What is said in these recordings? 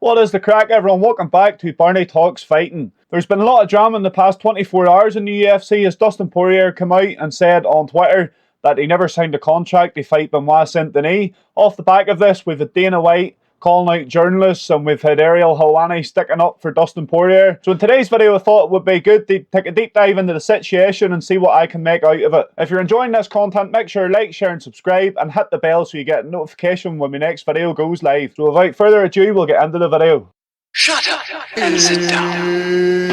What is the crack, everyone? Welcome back to Barney Talks Fighting. There's been a lot of drama in the past 24 hours in the UFC as Dustin Poirier came out and said on Twitter that he never signed a contract to fight Benoit Saint Denis. Off the back of this, we've had Dana White calling out journalists and we've had Ariel Helwani sticking up for Dustin Poirier. So in today's video, I thought it would be good to take a deep dive into the situation and see what I can make out of it. If you're enjoying this content, make sure to like, share and subscribe and hit the bell so you get a notification when my next video goes live. So without further ado, we'll get into the video. Shut up and sit down.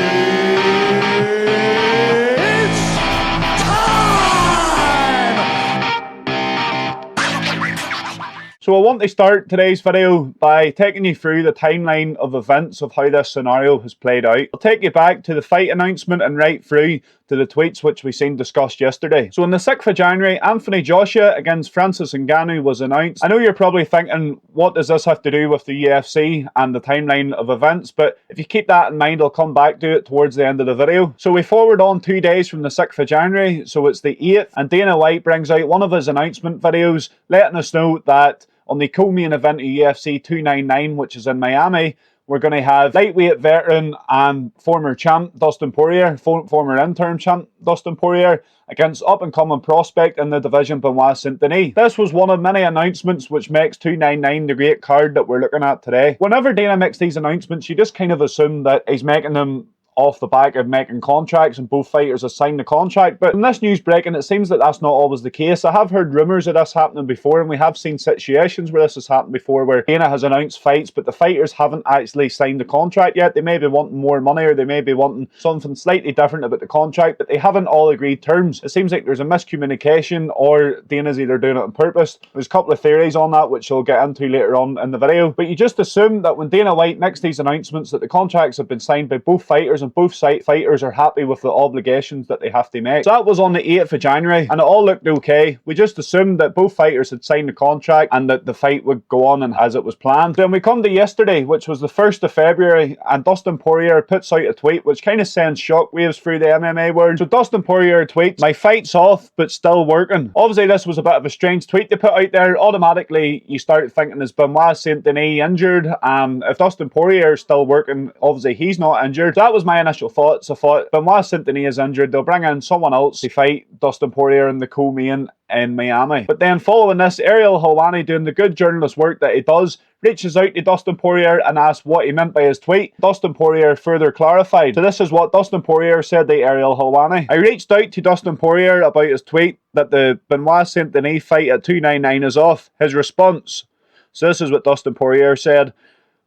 So I want to start today's video by taking you through the timeline of events of how this scenario has played out. I'll take you back to the fight announcement and right through to the tweets which we seen discussed yesterday. So on the 6th of January, Anthony Joshua against Francis Ngannou was announced. I know you're probably thinking, what does this have to do with the UFC and the timeline of events? But if you keep that in mind, I'll come back to it towards the end of the video. So we forward on 2 days from the 6th of January, so it's the 8th, and Dana White brings out one of his announcement videos letting us know that on the co-main event of UFC 299, which is in Miami, we're going to have lightweight veteran and former champ Dustin Poirier, former interim champ Dustin Poirier, against up-and-coming prospect in the division Benoit Saint Denis. This was one of many announcements which makes 299 the great card that we're looking at today. Whenever Dana makes these announcements, you just kind of assume that he's making them off the back of making contracts and both fighters have signed the contract. But in this news breaking, it seems that that's not always the case. I have heard rumours of this happening before, and we have seen situations where this has happened before where Dana has announced fights but the fighters haven't actually signed the contract yet. They may be wanting more money or they may be wanting something slightly different about the contract, but they haven't all agreed terms. It seems like there's a miscommunication or Dana's either doing it on purpose. There's a couple of theories on that which I'll get into later on in the video, but you just assume that when Dana White makes these announcements that the contracts have been signed by both fighters and both fighters are happy with the obligations that they have to make. So that was on the 8th of January and it all looked okay. We just assumed that both fighters had signed the contract and that the fight would go on and as it was planned. Then we come to yesterday, which was the 1st of February, and Dustin Poirier puts out a tweet which kind of sends shockwaves through the MMA world. So Dustin Poirier tweets, "My fight's off but still working." Obviously this was a bit of a strange tweet to put out there. Automatically you start thinking, is Benoit Saint Denis injured? If Dustin Poirier is still working, obviously he's not injured. So that was my initial thoughts. I thought Benoit Saint Denis is injured, they'll bring in someone else to fight Dustin Poirier in the co-main in Miami. But then following this, Ariel Helwani, doing the good journalist work that he does, reaches out to Dustin Poirier and asks what he meant by his tweet. Dustin Poirier further clarified. So this is what Dustin Poirier said to Ariel Helwani. "I reached out to Dustin Poirier about his tweet that the Benoit Saint Denis fight at 299 is off. His response." So this is what Dustin Poirier said.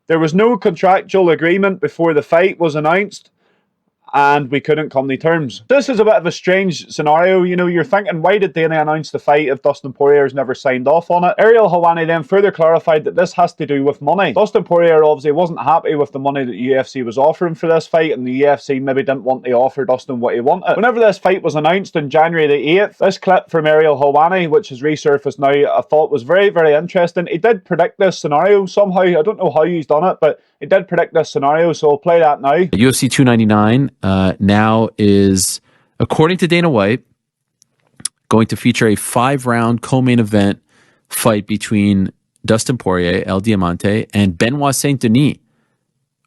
"There was no contractual agreement before the fight was announced and we couldn't come to terms." This is a bit of a strange scenario. You know, you're thinking, why did Dana announce the fight if Dustin Poirier's never signed off on it? Ariel Helwani then further clarified that this has to do with money. Dustin Poirier obviously wasn't happy with the money that UFC was offering for this fight, and the UFC maybe didn't want to offer Dustin what he wanted. Whenever this fight was announced on January the 8th, this clip from Ariel Helwani, which has resurfaced now, I thought was very, very interesting. He did predict this scenario somehow. I don't know how he's done it, but he did predict this scenario, so I'll play that now. UFC 299 now is, according to Dana White, going to feature a 5-round co-main event fight between Dustin Poirier, El Diamante, and Benoit Saint Denis.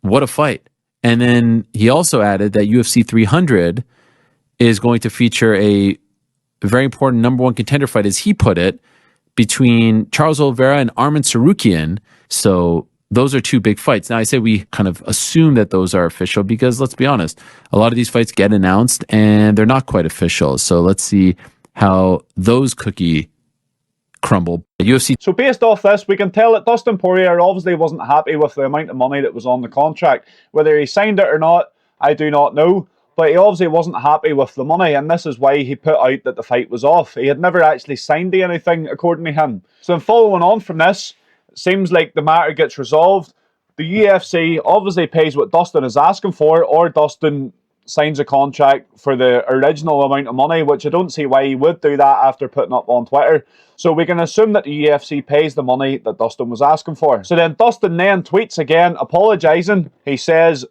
What a fight. And then he also added that UFC 300 is going to feature a very important #1 contender fight, as he put it, between Charles Oliveira and Arman Tsarukyan. So those are 2 big fights. Now, I say we kind of assume that those are official because, let's be honest, a lot of these fights get announced and they're not quite official. So let's see how those cookie crumble. UFC. So based off this, we can tell that Dustin Poirier obviously wasn't happy with the amount of money that was on the contract. Whether he signed it or not, I do not know. But he obviously wasn't happy with the money, and this is why he put out that the fight was off. He had never actually signed anything, according to him. So following on from this, seems like the matter gets resolved. The UFC obviously pays what Dustin is asking for, or Dustin signs a contract for the original amount of money, which I don't see why he would do that after putting up on Twitter. So we can assume that the UFC pays the money that Dustin was asking for. So then Dustin then tweets again, apologising. He says,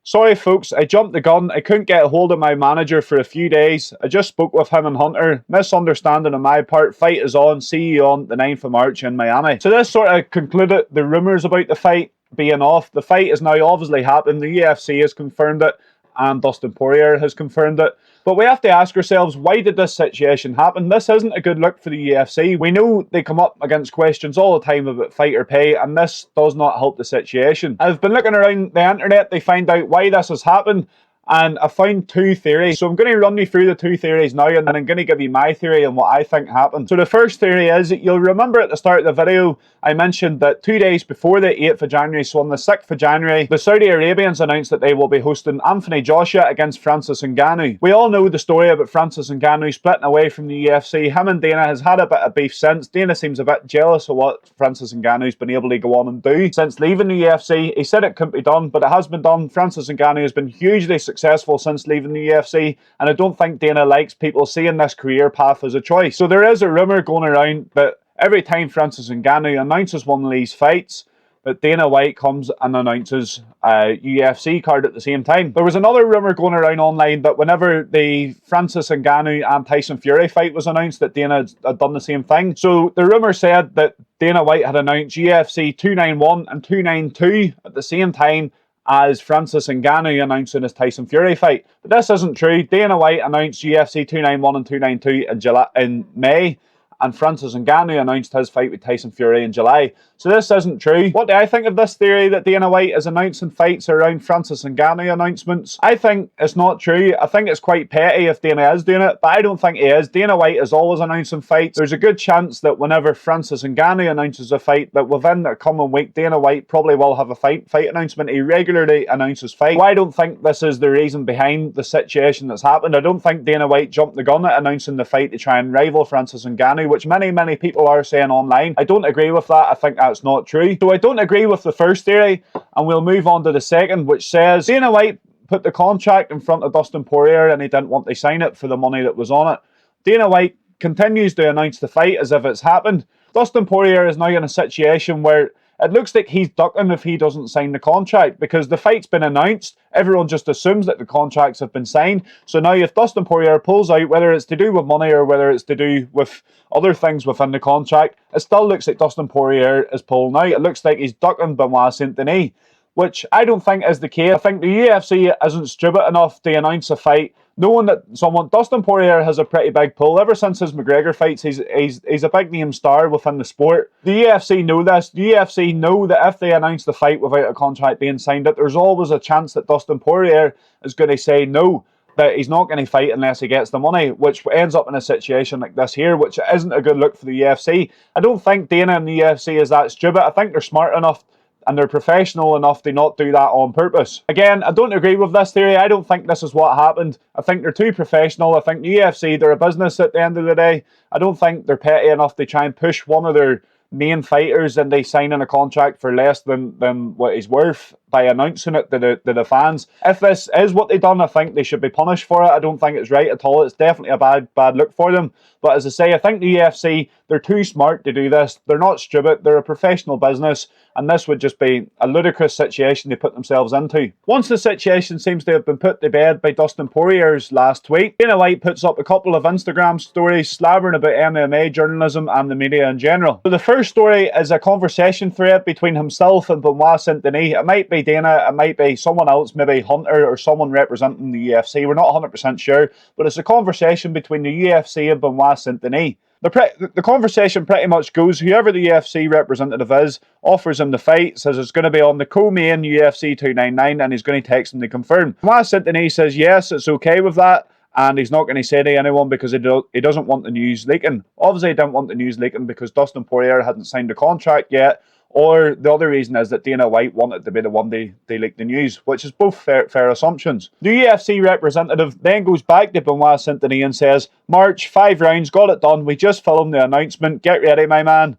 Sorry folks, I jumped the gun. I couldn't get a hold of my manager for a few days. I just spoke with him and Hunter. Misunderstanding on my part. Fight is on. See you on the 9th of March in Miami. So this sort of concluded the rumours about the fight. be enough. The fight is now obviously happened. The UFC has confirmed it, and Dustin Poirier has confirmed it. But we have to ask ourselves, why did this situation happen? This isn't a good look for the UFC. We know they come up against questions all the time about fighter pay, and this does not help the situation. I've been looking around the internet to find out why this has happened, and I found two theories. So I'm going to run you through the two theories now, and then I'm going to give you my theory on what I think happened. So the first theory is, you'll remember at the start of the video, I mentioned that 2 days before the 8th of January, so on the 6th of January, the Saudi Arabians announced that they will be hosting Anthony Joshua against Francis Ngannou. We all know the story about Francis Ngannou splitting away from the UFC. Him and Dana has had a bit of beef since. Dana seems a bit jealous of what Francis Ngannou's been able to go on and do since leaving the UFC. He said it couldn't be done, but it has been done. Francis Ngannou has been hugely successful since leaving the UFC, and I don't think Dana likes people seeing this career path as a choice. So there is a rumour going around that every time Francis Ngannou announces one of these fights, that Dana White comes and announces a UFC card at the same time. There was another rumour going around online that whenever the Francis Ngannou and Tyson Fury fight was announced, that Dana had done the same thing. So the rumour said that Dana White had announced UFC 291 and 292 at the same time as Francis Ngannou announcing his Tyson Fury fight. But this isn't true. Dana White announced UFC 291 and 292 in May, and Francis Ngannou announced his fight with Tyson Fury in July. So this isn't true. What do I think of this theory that Dana White is announcing fights around Francis Ngannou announcements? I think it's not true. I think it's quite petty if Dana is doing it, but I don't think he is. Dana White is always announcing fights. There's a good chance that whenever Francis Ngannou announces a fight, that within the coming week, Dana White probably will have a fight announcement. He regularly announces fights. Well, I don't think this is the reason behind the situation that's happened. I don't think Dana White jumped the gun at announcing the fight to try and rival Francis Ngannou, which many people are saying online. I don't agree with that. I think that's not true. So I don't agree with the first theory, and we'll move on to the second, which says Dana White put the contract in front of Dustin Poirier and he didn't want to sign it for the money that was on it. Dana White continues to announce the fight as if it's happened. Dustin Poirier is now in a situation where it looks like he's ducking if he doesn't sign the contract, because the fight's been announced. Everyone just assumes that the contracts have been signed. So now if Dustin Poirier pulls out, whether it's to do with money or whether it's to do with other things within the contract, it still looks like Dustin Poirier is pulling out. It looks like he's ducking Benoit Saint Denis, which I don't think is the case. I think the UFC isn't stupid enough to announce a fight knowing that Dustin Poirier has a pretty big pull. Ever since his McGregor fights, he's a big name star within the sport. The UFC know this. The UFC know that if they announce the fight without a contract being signed, that there's always a chance that Dustin Poirier is going to say no, that he's not going to fight unless he gets the money, which ends up in a situation like this here, which isn't a good look for the UFC. I don't think Dana and the UFC is that stupid. I think they're smart enough and they're professional enough to not do that on purpose. Again, I don't agree with this theory. I don't think this is what happened. I think they're too professional. I think the UFC, they're a business at the end of the day. I don't think they're petty enough to try and push one of their main fighters and they signing a contract for less than what he's worth by announcing it to the fans. If this is what they've done, I think they should be punished for it. I don't think it's right at all. It's definitely a bad look for them. But as I say, I think the UFC, they're too smart to do this. They're not stupid. They're a professional business, and this would just be a ludicrous situation they put themselves into. Once the situation seems to have been put to bed by Dustin Poirier's last tweet, Dana White puts up a couple of Instagram stories slavering about MMA journalism and the media in general. So the first story is a conversation thread between himself and Benoit Saint Denis. It might be Dana, it might be someone else, maybe Hunter or someone representing the UFC. We're not 100% sure, but it's a conversation between the UFC and Benoit Saint Denis. The conversation pretty much goes, whoever the UFC representative is offers him the fight, says it's going to be on the co-main UFC 299, and he's going to text him to confirm. Benoit Saint Denis says yes, it's okay with that, and he's not going to say to anyone because he doesn't want the news leaking. Obviously, he didn't want the news leaking because Dustin Poirier hadn't signed a contract yet, or the other reason is that Dana White wanted to be the one to leak the news, which is both fair assumptions. The UFC representative then goes back to Benoit Saint Denis and says, March, 5 rounds, got it done, we just filmed the announcement, get ready my man.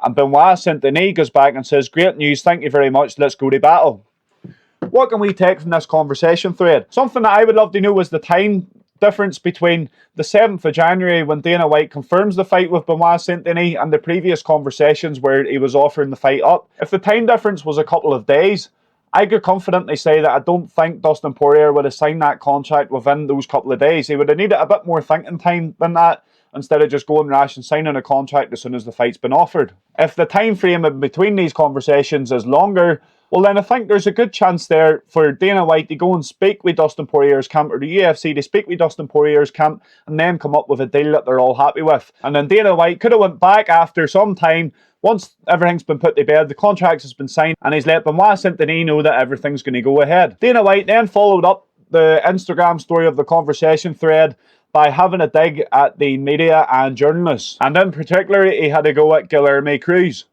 And Benoit Saint Denis goes back and says, great news, thank you very much, let's go to battle. What can we take from this conversation thread? Something that I would love to know is the time difference between the 7th of January when Dana White confirms the fight with Benoit Saint Denis and the previous conversations where he was offering the fight up. If the time difference was a couple of days, I could confidently say that I don't think Dustin Poirier would have signed that contract within those couple of days. He would have needed a bit more thinking time than that, instead of just going rash and signing a contract as soon as the fight's been offered. If the time frame in between these conversations is longer, well then I think there's a good chance there for Dana White to go and speak with Dustin Poirier's camp, or the UFC to speak with Dustin Poirier's camp, and then come up with a deal that they're all happy with. And then Dana White could have went back after some time, once everything's been put to bed, the contract has been signed, and he's let Benoit Saint Denis know that everything's going to go ahead. Dana White then followed up the Instagram story of the conversation thread by having a dig at the media and journalists. And in particular, he had a go at Guilherme Cruz.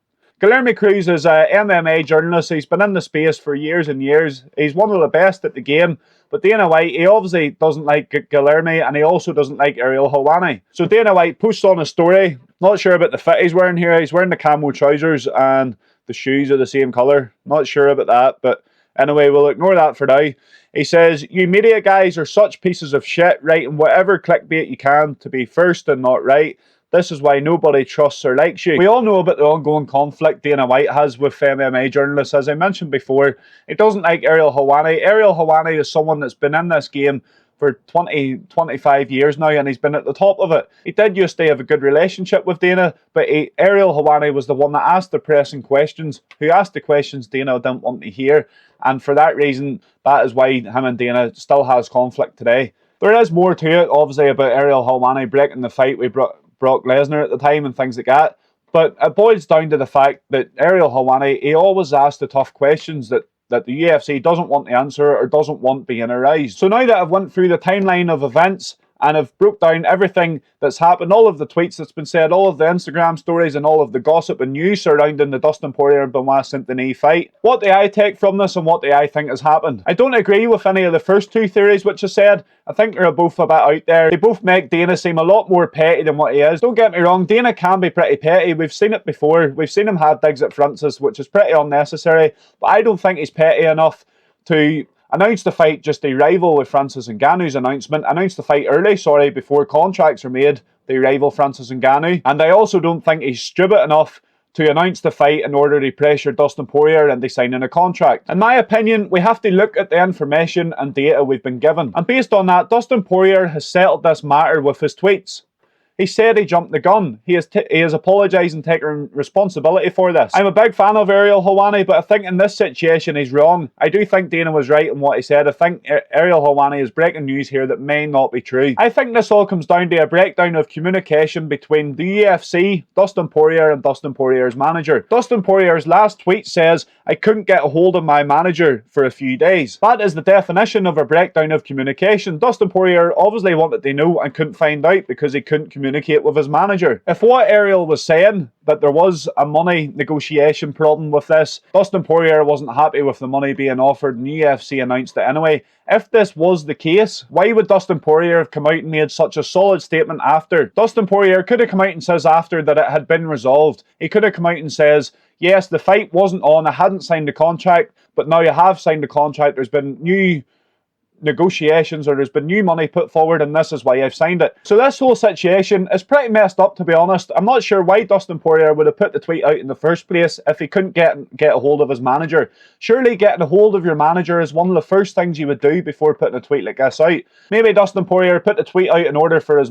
Guilherme Cruz is an MMA journalist. He's been in the space for years and years. He's one of the best at the game. But Dana White, he obviously doesn't like Guilherme, and he also doesn't like Ariel Helwani. So Dana White pushed on a story. Not sure about the fit he's wearing here. He's wearing the camo trousers and the shoes are the same colour. Not sure about that, but anyway, we'll ignore that for now. He says, "You media guys are such pieces of shit, writing whatever clickbait you can to be first and not right. This is why nobody trusts or likes you." We all know about the ongoing conflict Dana White has with MMA journalists. As I mentioned before, he doesn't like Ariel Helwani. Ariel Helwani is someone that's been in this game for 25 years now, and he's been at the top of it. He did used to have a good relationship with Dana, but Ariel Helwani was the one that asked the pressing questions, who asked the questions Dana didn't want to hear. And for that reason, that is why him and Dana still has conflict today. There is more to it, obviously, about Ariel Helwani breaking the fight with Brock Lesnar at the time and things like that. But it boils down to the fact that Ariel Helwani, he always asks the tough questions that the UFC doesn't want to answer or doesn't want being arised. So now that I've went through the timeline of events and I've broke down everything that's happened, all of the tweets that's been said, all of the Instagram stories and all of the gossip and news surrounding the Dustin Poirier and Benoit Saint Denis fight, what do I take from this and what do I think has happened? I don't agree with any of the first two theories which I said. I think they're both a bit out there. They both make Dana seem a lot more petty than what he is. Don't get me wrong, Dana can be pretty petty. We've seen it before. We've seen him have digs at Francis, which is pretty unnecessary. But I don't think he's petty enough to announce the fight just to rival with Francis Ngannou's announcement. Announce the fight early, before contracts are made to rival Francis Ngannou. And I also don't think he's stupid enough to announce the fight in order to pressure Dustin Poirier into signing a contract. In my opinion, we have to look at the information and data we've been given. And based on that, Dustin Poirier has settled this matter with his tweets. He said he jumped the gun. He has apologised and taken responsibility for this. I'm a big fan of Ariel Helwani, but I think in this situation he's wrong. I do think Dana was right in what he said. I think Ariel Helwani is breaking news here that may not be true. I think this all comes down to a breakdown of communication between the UFC, Dustin Poirier, and Dustin Poirier's manager. Dustin Poirier's last tweet says, "I couldn't get a hold of my manager for a few days." That is the definition of a breakdown of communication. Dustin Poirier obviously wanted to know and couldn't find out because he couldn't communicate with his manager. If what Ariel was saying, that there was a money negotiation problem with this, Dustin Poirier wasn't happy with the money being offered and UFC announced it anyway. If this was the case, why would Dustin Poirier have come out and made such a solid statement after? Dustin Poirier could have come out and says after that it had been resolved. He could have come out and says, yes, the fight wasn't on, I hadn't signed the contract, but now you have signed the contract, there's been new negotiations or there's been new money put forward and this is why I've signed it. So this whole situation is pretty messed up, to be honest. I'm not sure why Dustin Poirier would have put the tweet out in the first place if he couldn't get a hold of his manager. Surely getting a hold of your manager is one of the first things you would do before putting a tweet like this out. Maybe Dustin Poirier put the tweet out in order for his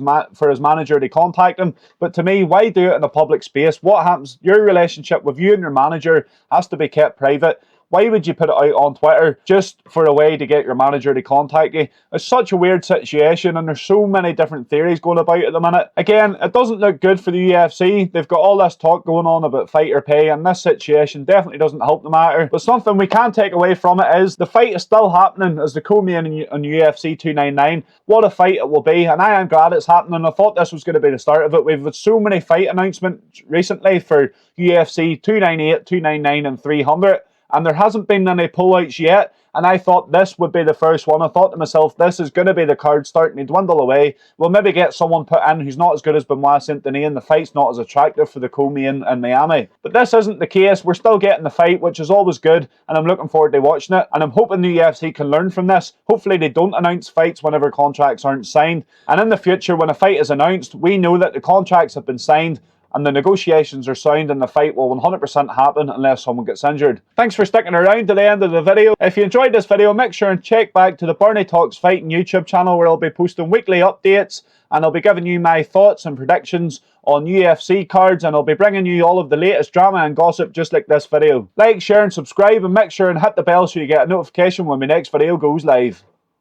manager to contact him, but to me, why do it in a public space? What happens? Your relationship with you and your manager has to be kept private. Why would you put it out on Twitter just for a way to get your manager to contact you? It's such a weird situation and there's so many different theories going about at the minute. Again, it doesn't look good for the UFC. They've got all this talk going on about fighter pay and this situation definitely doesn't help the matter. But something we can take away from it is the fight is still happening as the co-main on UFC 299. What a fight it will be, and I am glad it's happening. I thought this was going to be the start of it. We've had so many fight announcements recently for UFC 298, 299 and 300. And there hasn't been any pullouts yet. And I thought this would be the first one. I thought to myself, this is going to be the card starting to dwindle away. We'll maybe get someone put in who's not as good as Benoit Saint Denis, and the fight's not as attractive for the co-main in Miami. But this isn't the case. We're still getting the fight, which is always good. And I'm looking forward to watching it. And I'm hoping the UFC can learn from this. Hopefully they don't announce fights whenever contracts aren't signed. And in the future, when a fight is announced, we know that the contracts have been signed and the negotiations are sound and the fight will 100% happen unless someone gets injured. Thanks for sticking around to the end of the video. If you enjoyed this video, make sure and check back to the Bernie Talks Fighting YouTube channel, where I'll be posting weekly updates and I'll be giving you my thoughts and predictions on UFC cards, and I'll be bringing you all of the latest drama and gossip just like this video. Like, share and subscribe, and make sure and hit the bell so you get a notification when my next video goes live.